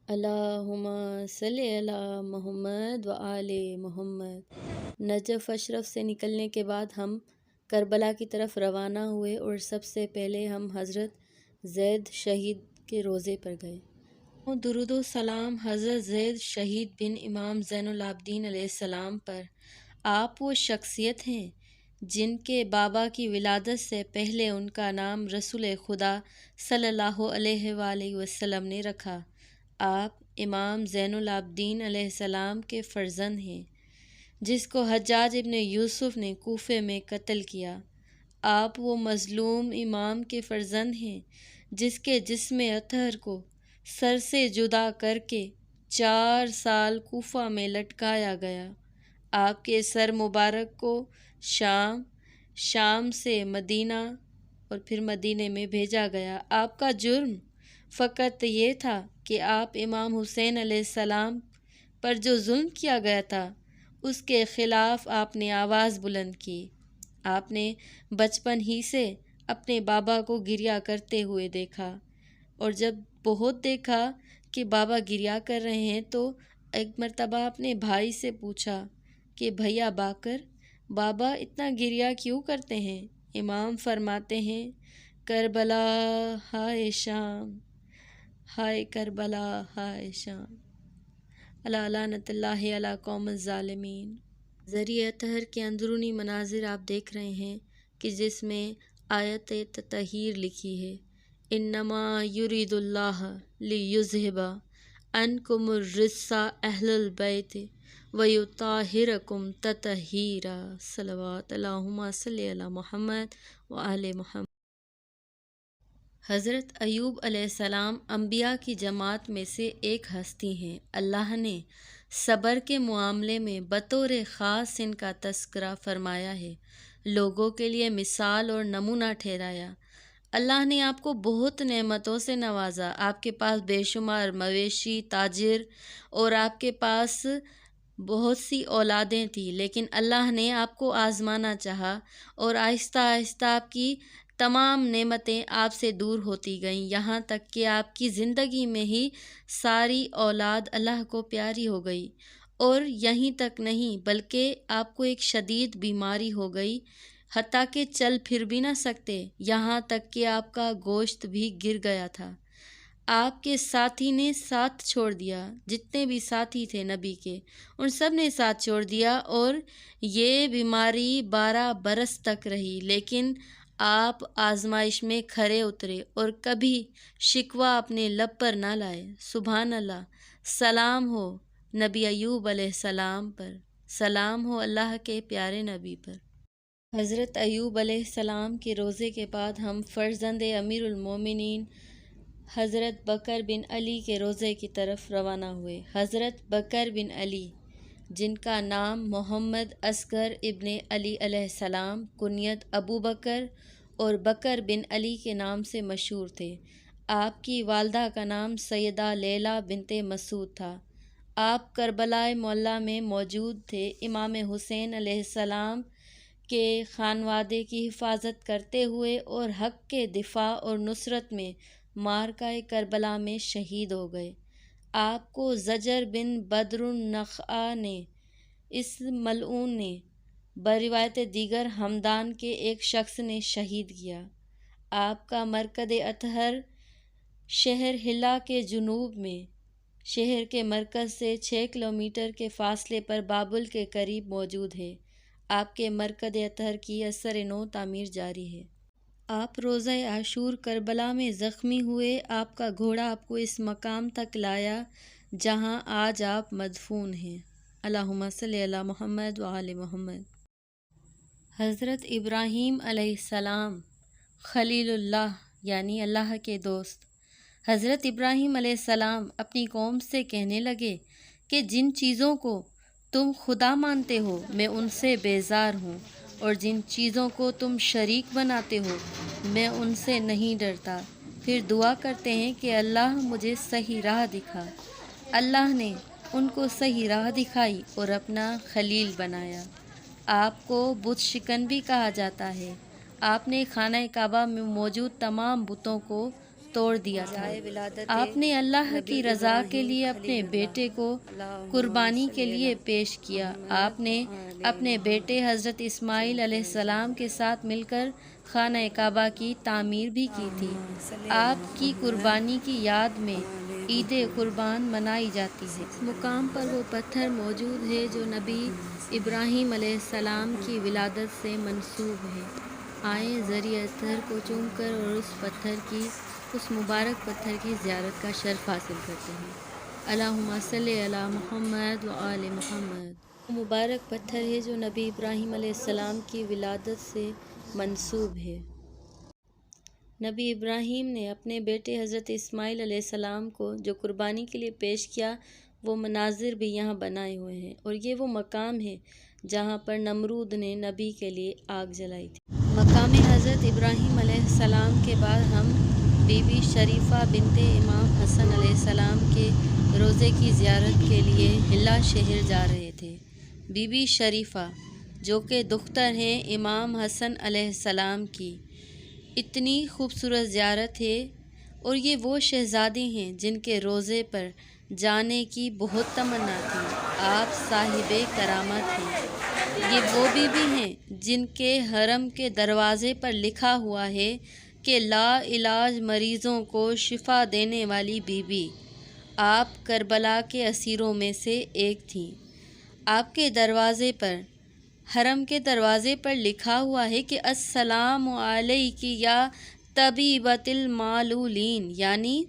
اللہم صلی علی محمد و آل محمد۔ نجف اشرف سے نکلنے کے بعد ہم کربلا کی طرف روانہ ہوئے اور سب سے پہلے ہم حضرت زید شہید کے روضے پر گئے۔ درود و سلام حضرت زید شہید بن امام زین العابدین علیہ السلام پر۔ آپ وہ شخصیت ہیں جن کے بابا کی ولادت سے پہلے ان کا نام رسول خدا صلی اللہ علیہ وآلہ وسلم نے رکھا۔ آپ امام زین العابدین علیہ السلام کے فرزند ہیں جس کو حجاج ابن یوسف نے کوفے میں قتل کیا۔ آپ وہ مظلوم امام کے فرزند ہیں جس کے جسم اطہر کو سر سے جدا کر کے 4 سال کوفہ میں لٹکایا گیا۔ آپ کے سر مبارک کو شام سے مدینہ اور پھر مدینے میں بھیجا گیا۔ آپ کا جرم فقط یہ تھا کہ آپ امام حسین علیہ السلام پر جو ظلم کیا گیا تھا اس کے خلاف آپ نے آواز بلند کی۔ آپ نے بچپن ہی سے اپنے بابا کو گریہ کرتے ہوئے دیکھا، اور جب بہت دیکھا کہ بابا گریہ کر رہے ہیں تو ایک مرتبہ اپنے بھائی سے پوچھا کہ بھیا باقر، بابا اتنا گریہ کیوں کرتے ہیں؟ امام فرماتے ہیں، کربلا ہائے شام، ہائے کربلا ہائے شام، الا لعنت اللہ علی قوم الظالمین۔ ذریعہ اطہر کے اندرونی مناظر آپ دیکھ رہے ہیں کہ جس میں آیت تطہیر لکھی ہے، انما یرید اللہ لیذھب عنکم الرجس اہل البیت ویطہرکم تطہیرا۔ صلوات اللہم صلی علی محمد و آل محمد۔ حضرت ایوب علیہ السلام انبیاء کی جماعت میں سے ایک ہستی ہیں۔ اللہ نے صبر کے معاملے میں بطور خاص ان کا تذکرہ فرمایا ہے، لوگوں کے لیے مثال اور نمونہ ٹھہرایا۔ اللہ نے آپ کو بہت نعمتوں سے نوازا، آپ کے پاس بے شمار مویشی، تاجر اور آپ کے پاس بہت سی اولادیں تھیں، لیکن اللہ نے آپ کو آزمانا چاہا اور آہستہ آہستہ آپ کی تمام نعمتیں آپ سے دور ہوتی گئیں، یہاں تک کہ آپ کی زندگی میں ہی ساری اولاد اللہ کو پیاری ہو گئی۔ اور یہیں تک نہیں بلکہ آپ کو ایک شدید بیماری ہو گئی، حتیٰ کہ چل پھر بھی نہ سکتے، یہاں تک کہ آپ کا گوشت بھی گر گیا تھا۔ آپ کے ساتھی نے ساتھ چھوڑ دیا، جتنے بھی ساتھی تھے نبی کے ان سب نے ساتھ چھوڑ دیا، اور یہ بیماری 12 برس تک رہی، لیکن آپ آزمائش میں کھرے اترے اور کبھی شکوہ اپنے لب پر نہ لائے۔ سبحان اللہ۔ سلام ہو نبی ایوب علیہ السلام پر، سلام ہو اللہ کے پیارے نبی پر۔ حضرت ایوب علیہ السلام کے روضے کے بعد ہم فرزند امیر المومنین حضرت بکر بن علی کے روضے کی طرف روانہ ہوئے۔ حضرت بکر بن علی، جن کا نام محمد اصغر ابن علی علیہ السلام کنیت ابو بکر اور بکر بن علی کے نام سے مشہور تھے۔ آپ کی والدہ کا نام سیدہ لیلی بنت مسعود تھا۔ آپ کربلائے معلیٰ میں موجود تھے۔ امام حسین علیہ السلام کے خانوادے کی حفاظت کرتے ہوئے اور حق کے دفاع اور نصرت میں معرکہ کربلا میں شہید ہو گئے۔ آپ کو زجر بن بدر النخعہ نے، اس ملعون نے، بروایت دیگر ہمدان کے ایک شخص نے شہید کیا۔ آپ کا مرکز اطہر شہر حلہ کے جنوب میں، شہر کے مرکز سے 6 کلومیٹر کے فاصلے پر بابل کے قریب موجود ہے۔ آپ کے مرکز اطہر کی اثر نو تعمیر جاری ہے۔ آپ روزہ عاشور کربلا میں زخمی ہوئے، آپ کا گھوڑا آپ کو اس مقام تک لایا جہاں آج آپ مدفون ہیں۔ اللہم صلی علی محمد و آل محمد۔ حضرت ابراہیم علیہ السلام خلیل اللہ یعنی اللہ کے دوست۔ حضرت ابراہیم علیہ السلام اپنی قوم سے کہنے لگے کہ جن چیزوں کو تم خدا مانتے ہو میں ان سے بیزار ہوں، اور جن چیزوں کو تم شریک بناتے ہو میں ان سے نہیں ڈرتا۔ پھر دعا کرتے ہیں کہ اللہ مجھے صحیح راہ دکھا۔ اللہ نے ان کو صحیح راہ دکھائی اور اپنا خلیل بنایا۔ آپ کو بت شکن بھی کہا جاتا ہے۔ آپ نے خانہ کعبہ میں موجود تمام بتوں کو توڑ دیا تھا۔ آپ نے اللہ کی رضا کے لیے اپنے بیٹے کو قربانی کے لیے پیش کیا۔ آپ نے اپنے بیٹے حضرت اسماعیل علیہ السلام کے ساتھ مل کر خانہ کعبہ کی تعمیر بھی کی تھی۔ آپ کی قربانی کی یاد میں عید قربان منائی جاتی ہے۔ اس مقام پر وہ پتھر موجود ہے جو نبی ابراہیم علیہ السلام کی ولادت سے منسوب ہے۔ آئیں ذریعہ اطہر کو چوم کر اور اس مبارک پتھر کی زیارت کا شرف حاصل کرتے ہیں۔ اللہم صلی علی محمد و آل محمد۔ وہ مبارک پتھر ہے جو نبی ابراہیم علیہ السلام کی ولادت سے منسوب ہے۔ نبی ابراہیم نے اپنے بیٹے حضرت اسماعیل علیہ السلام کو جو قربانی کے لیے پیش کیا، وہ مناظر بھی یہاں بنائے ہوئے ہیں، اور یہ وہ مقام ہے جہاں پر نمرود نے نبی کے لیے آگ جلائی تھی۔ مقام حضرت ابراہیم علیہ السلام کے بعد ہم بی بی شریفہ بنت امام حسن علیہ السلام کے روضے کی زیارت کے لیے حلہ شہر جا رہے تھے۔ بی بی شریفہ جو کہ دختر ہیں امام حسن علیہ السلام کی، اتنی خوبصورت زیارت ہے، اور یہ وہ شہزادی ہیں جن کے روضے پر جانے کی بہت تمنا تھی۔ آپ صاحب کرامت ہیں۔ یہ وہ بی بی ہیں جن کے حرم کے دروازے پر لکھا ہوا ہے کہ لا علاج مریضوں کو شفا دینے والی بی بی۔ آپ کربلا کے اسیروں میں سے ایک تھیں۔ آپ کے دروازے پر، حرم کے دروازے پر لکھا ہوا ہے کہ السلام علیک یا طبیبۃ المعلولین، یعنی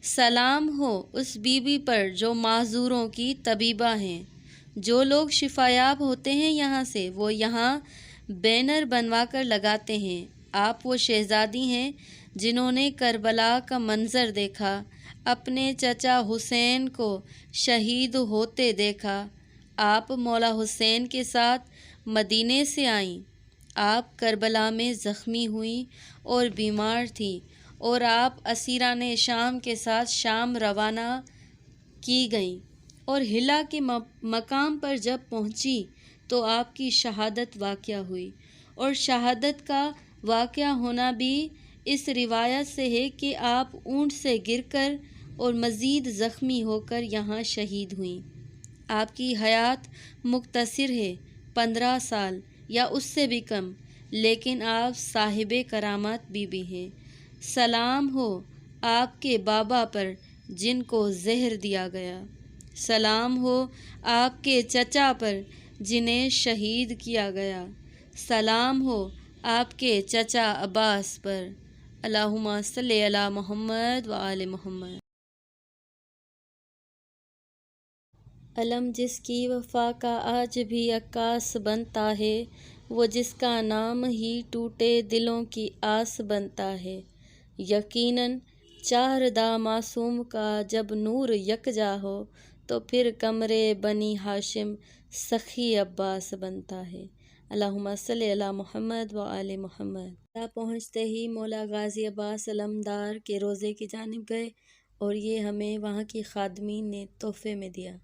سلام ہو اس بی بی پر جو معذوروں کی طبیبہ ہیں۔ جو لوگ شفایاب ہوتے ہیں یہاں سے، وہ یہاں بینر بنوا کر لگاتے ہیں۔ آپ وہ شہزادی ہیں جنہوں نے کربلا کا منظر دیکھا، اپنے چچا حسین کو شہید ہوتے دیکھا۔ آپ مولا حسین کے ساتھ مدینے سے آئیں۔ آپ کربلا میں زخمی ہوئیں اور بیمار تھیں، اور آپ اسیران شام کے ساتھ شام روانہ کی گئیں، اور حلہ کے مقام پر جب پہنچی تو آپ کی شہادت واقع ہوئی۔ اور شہادت کا واقع ہونا بھی اس روایت سے ہے کہ آپ اونٹ سے گر کر اور مزید زخمی ہو کر یہاں شہید ہوئیں۔ آپ کی حیات مختصر ہے، 15 سال یا اس سے بھی کم، لیکن آپ صاحب کرامت بی بی ہیں۔ سلام ہو آپ کے بابا پر جن کو زہر دیا گیا۔ سلام ہو آپ کے چچا پر جنہیں شہید کیا گیا۔ سلام ہو آپ کے چچا عباس پر۔ اللہم صلی علی محمد و آل محمد۔ علم جس کی وفا کا آج بھی عکاس بنتا ہے، وہ جس کا نام ہی ٹوٹے دلوں کی آس بنتا ہے۔ یقیناً چاردہ معصوم کا جب نور یکجا ہو تو پھر قمرِ بنی ہاشم سخی عباس بنتا ہے۔ اللہم صلی علی محمد و آل محمد۔ پہنچتے ہی مولا غازی عباس علمدار کے روضے کی جانب گئے، اور یہ ہمیں وہاں کی خادمین نے تحفے میں دیا۔